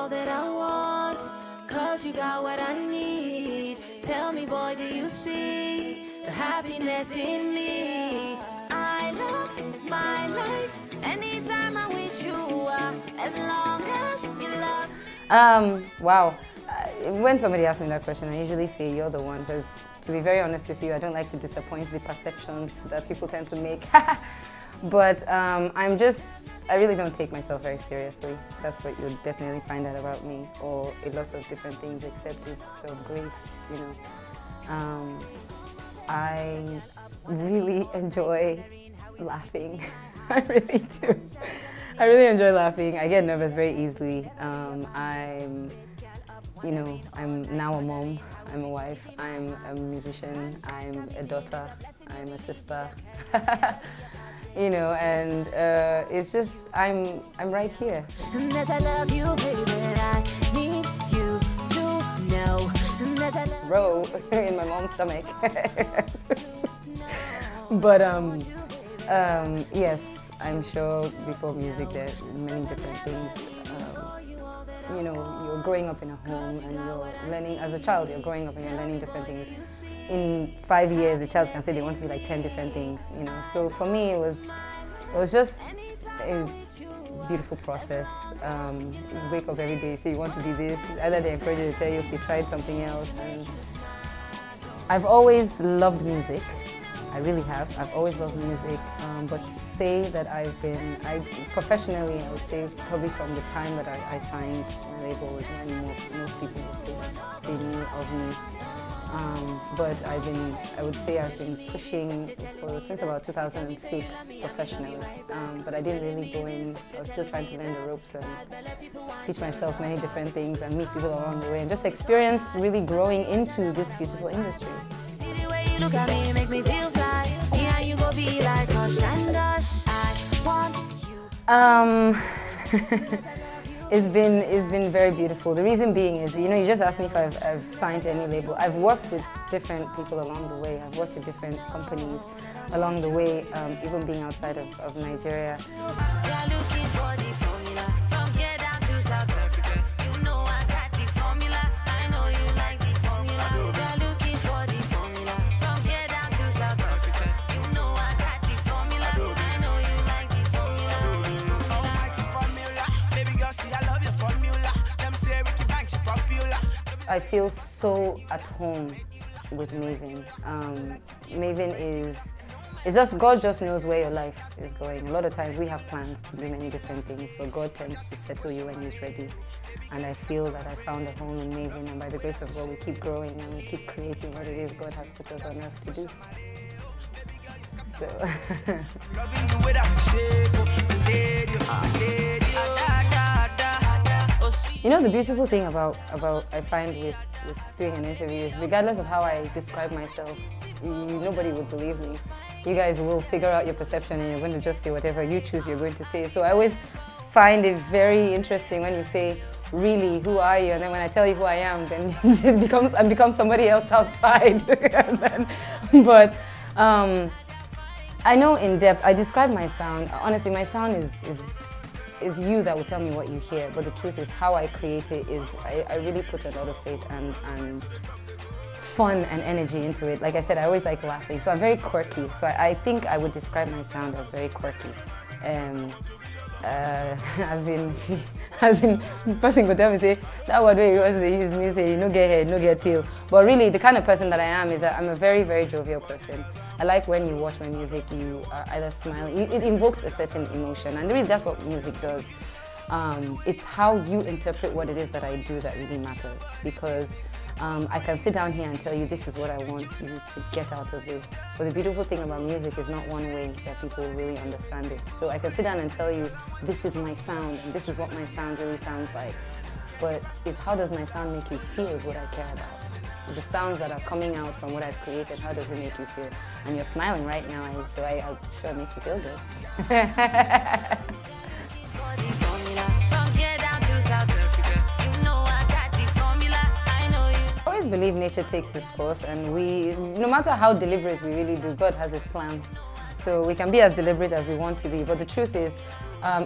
all that I want, 'cause you got what I need. Tell me, boy, do you see the happiness in me? I love my life anytime I'm with you, as long as you love. Wow. When somebody asks me that question, I usually say you're the one, because to be very honest with you, I don't like to disappoint the perceptions that people tend to make. But I really don't take myself very seriously. That's what you'll definitely find out about me, or a lot of different things, except it's so grief, you know. I really enjoy laughing. I really do. I really enjoy laughing. I get nervous very easily. I'm now a mom, I'm a wife, I'm a musician, I'm a daughter, I'm a sister. You know, and it's just, I'm right here. That I love you, baby, I need you to know. Row in my mom's stomach. But yes, I'm sure before music there are many different things. You know, you're growing up in a home and you're learning, as a child, you're growing up and you're learning different things. In 5 years, a child can say they want to be like 10 different things, you know. So for me, it was just a beautiful process. You wake up every day, you say you want to be this. Either they encourage you to tell you if you tried something else. And I've always loved music. I really have. I've always loved music. But to say that professionionally, I would say probably from the time that I signed my label was when most people would say that they knew of me. But I would say I've been pushing since about 2006 professionally. But I didn't really go in. I was still trying to learn the ropes and teach myself many different things and meet people along the way and just experience really growing into this beautiful industry. See the way you look at me, make me feel fly. Yeah, you go be like Hush and Dush. I want you. It's been very beautiful. The reason being is, you know, you just asked me if I've signed to any label. I've worked with different people along the way. I've worked with different companies along the way, even being outside of Nigeria. I feel so at home with Maven. Maven it's just, God just knows where your life is going. A lot of times we have plans to do many different things, but God tends to settle you when He's ready. And I feel that I found a home in Maven, and by the grace of God, we keep growing and we keep creating what it is God has put us on earth to do. So. You know, the beautiful thing about I find with doing an interview is, regardless of how I describe myself, nobody would believe me. You guys will figure out your perception and you're going to just say whatever you choose you're going to say. So I always find it very interesting when you say, really, who are you? And then when I tell you who I am, then I become somebody else outside. But I know in depth, I describe my sound. Honestly, my sound is you that will tell me what you hear, but the truth is how I create it is I really put a lot of faith and fun and energy into it. Like I said, I always like laughing, so I'm very quirky. So I think I would describe my sound as very quirky. As in, person could tell me, say, that word where you always use me, say, no get head, no get tail. But really, the kind of person that I am is that I'm a very, very jovial person. I like when you watch my music, you are either smiling. It invokes a certain emotion, and really that's what music does. It's how you interpret what it is that I do that really matters, because I can sit down here and tell you this is what I want you to get out of this. But the beautiful thing about music is not one way that people really understand it. So I can sit down and tell you this is my sound and this is what my sound really sounds like. But it's how does my sound make you feel is what I care about. The sounds that are coming out from what I've created, how does it make you feel? And you're smiling right now, so I'm sure it makes you feel good. I always believe nature takes its course, and no matter how deliberate we really do, God has His plans. So we can be as deliberate as we want to be, but the truth is,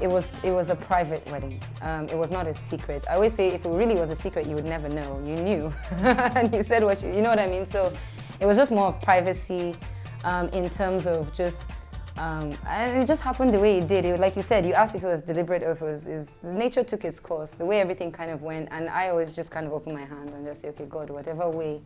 It was a private wedding. It was not a secret. I always say if it really was a secret, you would never know. You knew, and you said what you know what I mean. So it was just more of privacy in terms of just. And it just happened the way it did. Like you said, you asked if it was deliberate or if it was nature took its course, the way everything kind of went. And I always just kind of open my hands and just say, okay, God, whatever way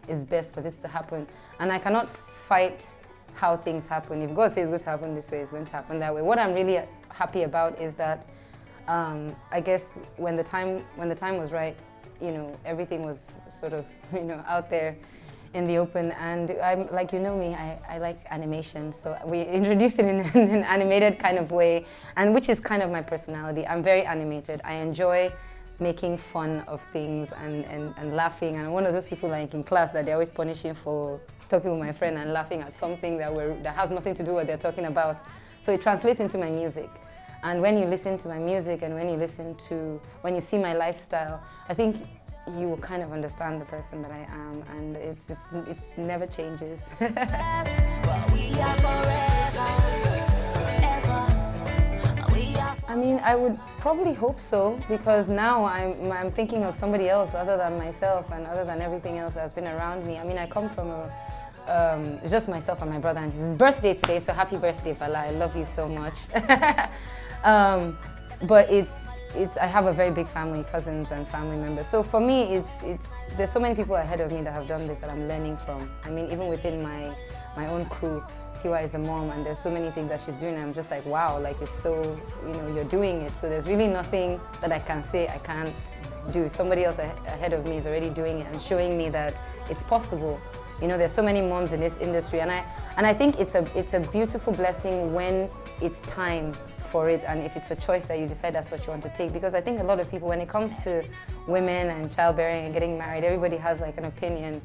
is best for this to happen. And I cannot fight how things happen. If God says it's going to happen this way, it's going to happen that way. What I'm really happy about is that I guess when the time was right, everything was sort of, out there in the open. And I'm like, me, I like animation. So we introduced it in an animated kind of way, and which is kind of my personality. I'm very animated. I enjoy making fun of things and laughing. And I'm one of those people like in class that they're always punishing for talking with my friend and laughing at something that has nothing to do with what they're talking about. So it translates into my music. And when you listen to my music and when you see my lifestyle, I think you will kind of understand the person that I am, and it's never changes. I mean, I would probably hope so, because now I'm thinking of somebody else other than myself and other than everything else that's been around me. I mean, I come from it's just myself and my brother, and it's his birthday today, so happy birthday, Bala. I love you so much. But I have a very big family, cousins and family members. So for me, there's so many people ahead of me that have done this that I'm learning from. I mean, even within my own crew, Tiwa is a mom, and there's so many things that she's doing, and I'm just like, wow, like it's so, you're doing it. So there's really nothing that I can say I can't do. Somebody else ahead of me is already doing it and showing me that it's possible. There's so many moms in this industry, and I think it's a beautiful blessing when it's time for it, and if it's a choice that you decide that's what you want to take. Because I think a lot of people, when it comes to women and childbearing and getting married, everybody has like an opinion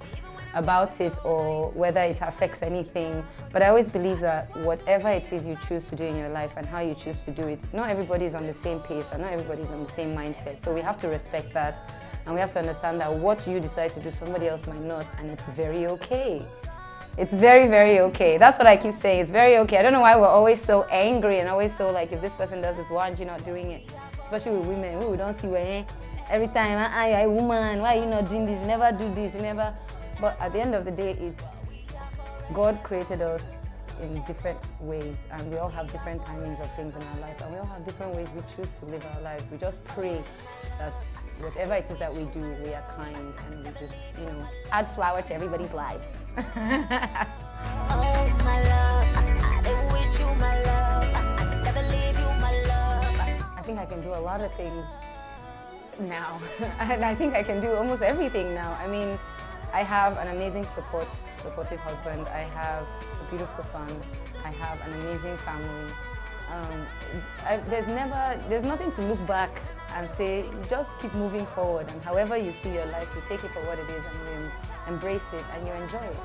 about it or whether it affects anything. But I always believe that whatever it is you choose to do in your life and how you choose to do it, not everybody is on the same pace and not everybody is on the same mindset. So we have to respect that, and we have to understand that what you decide to do, somebody else might not, and it's very okay. It's very, very okay. That's what I keep saying. It's very okay. I don't know why we're always so angry and always so like, if this person does this, why aren't you not doing it? Especially with women. We don't see where every time, you're a woman, why are you not doing this? You never do this, you never. But at the end of the day, it's God created us in different ways, and we all have different timings of things in our life, and we all have different ways we choose to live our lives. We just pray that whatever it is that we do, we are kind, and we just, add flower to everybody's lives. Oh, my love, I live with you, my love. I never leave you, my love. I think I can do a lot of things now, and I think I can do almost everything now. I mean, I have an amazing supportive husband. I have a beautiful son. I have an amazing family. There's nothing to look back and say, just keep moving forward, and however you see your life, you take it for what it is and you embrace it and you enjoy it.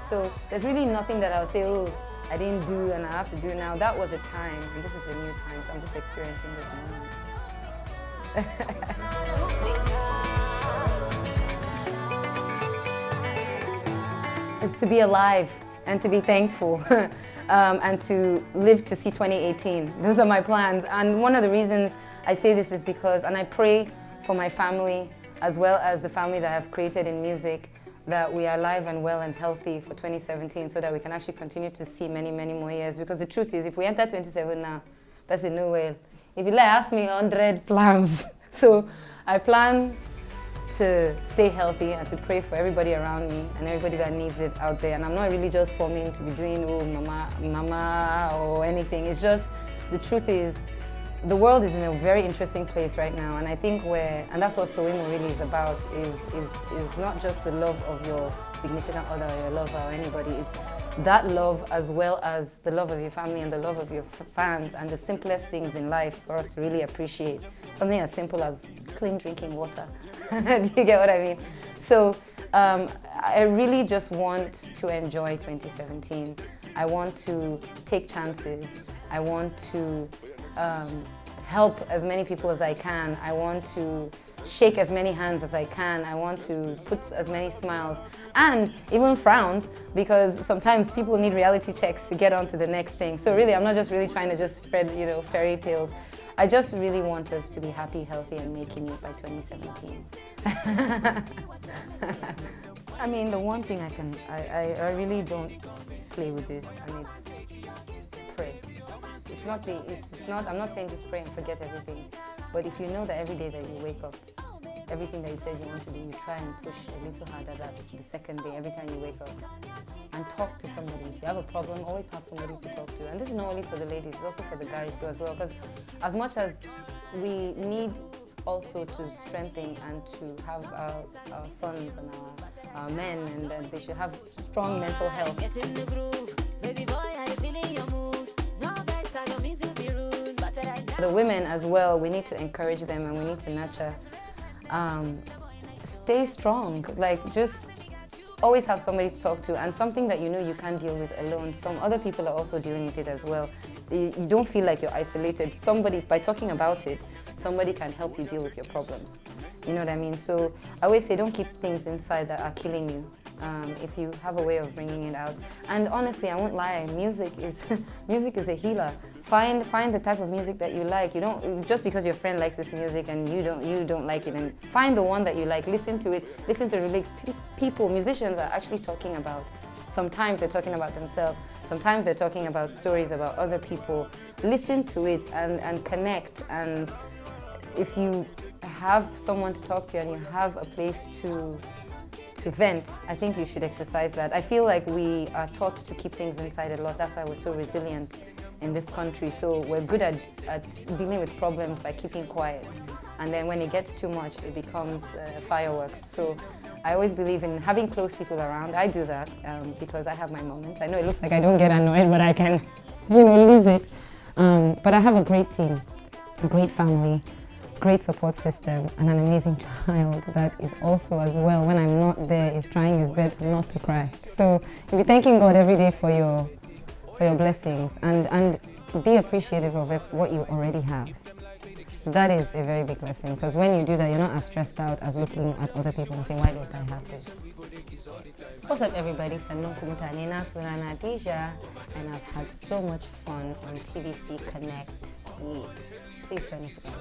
So there's really nothing that I'll say, oh, I didn't do and I have to do now. That was a time, and this is a new time, so I'm just experiencing this moment. Is to be alive and to be thankful and to live to see 2018. Those are my plans. And one of the reasons I say this is because, and I pray for my family as well as the family that I've created in music, that we are alive and well and healthy for 2017 so that we can actually continue to see many, many more years. Because the truth is, if we enter 27 now, that's a no way. If you ask me 100 plans. So I plan to stay healthy and to pray for everybody around me and everybody that needs it out there. And I'm not really just forming to be doing, oh, mama, or anything. It's just, the truth is, the world is in a very interesting place right now, and I think and that's what Sowimo really is about, is not just the love of your significant other or your lover or anybody. It's that love as well as the love of your family and the love of your fans and the simplest things in life for us to really appreciate. Something as simple as clean drinking water. Do you get what I mean? So I really just want to enjoy 2017. I want to take chances. I want to help as many people as I can. I want to shake as many hands as I can. I want to put as many smiles and even frowns, because sometimes people need reality checks to get on to the next thing. So really, I'm not just really trying to just spread, fairy tales. I just really want us to be happy, healthy, and making it by 2017. I mean, the one thing I really don't play with this, and it's pray. I'm not saying just pray and forget everything, but if you know that every day that you wake up, everything that you said you want to do, you try and push a little harder that the second day, every time you wake up, and talk to somebody. If you have a problem, always have somebody to talk to. And this is not only for the ladies, it's also for the guys too as well, because as much as we need also to strengthen and to have our sons and our men, and that they should have strong mental health. Get in the groove, baby boy, are you feeling your moves? No vex, I don't mean to be rude, but the women as well, we need to encourage them and we need to nurture. Stay strong, like just always have somebody to talk to, and something that you know you can't deal with alone. Some other people are also dealing with it as well. You don't feel like you're isolated. Somebody, by talking about it, somebody can help you deal with your problems. You know what I mean? So I always say, don't keep things inside that are killing you. If you have a way of bringing it out. And honestly, I won't lie, music is a healer. Find the type of music that you like. You don't, just because your friend likes this music and you don't like it, and find the one that you like. Listen to it. Listen to the lyrics. Musicians are actually talking about. Sometimes they're talking about themselves. Sometimes they're talking about stories about other people. Listen to it and connect. And if you have someone to talk to and you have a place to vent, I think you should exercise that. I feel like we are taught to keep things inside a lot. That's why we're so resilient in this country. So we're good at dealing with problems by keeping quiet. And then when it gets too much, it becomes fireworks. So I always believe in having close people around. I do that because I have my moments. I know it looks like I don't get annoyed, but I can, lose it. But I have a great team, a great family, great support system, and an amazing child that is also as well, when I'm not there, is trying his best not to cry. So you'll be thanking God every day for your blessings, and be appreciative of what you already have. That is a very big blessing, because when you do that, you're not as stressed out as looking at other people and saying, why don't I have this? What's up, everybody? Sanno Kumutane Surana Deja, and I've had so much fun on TBC Connect. Please join us again.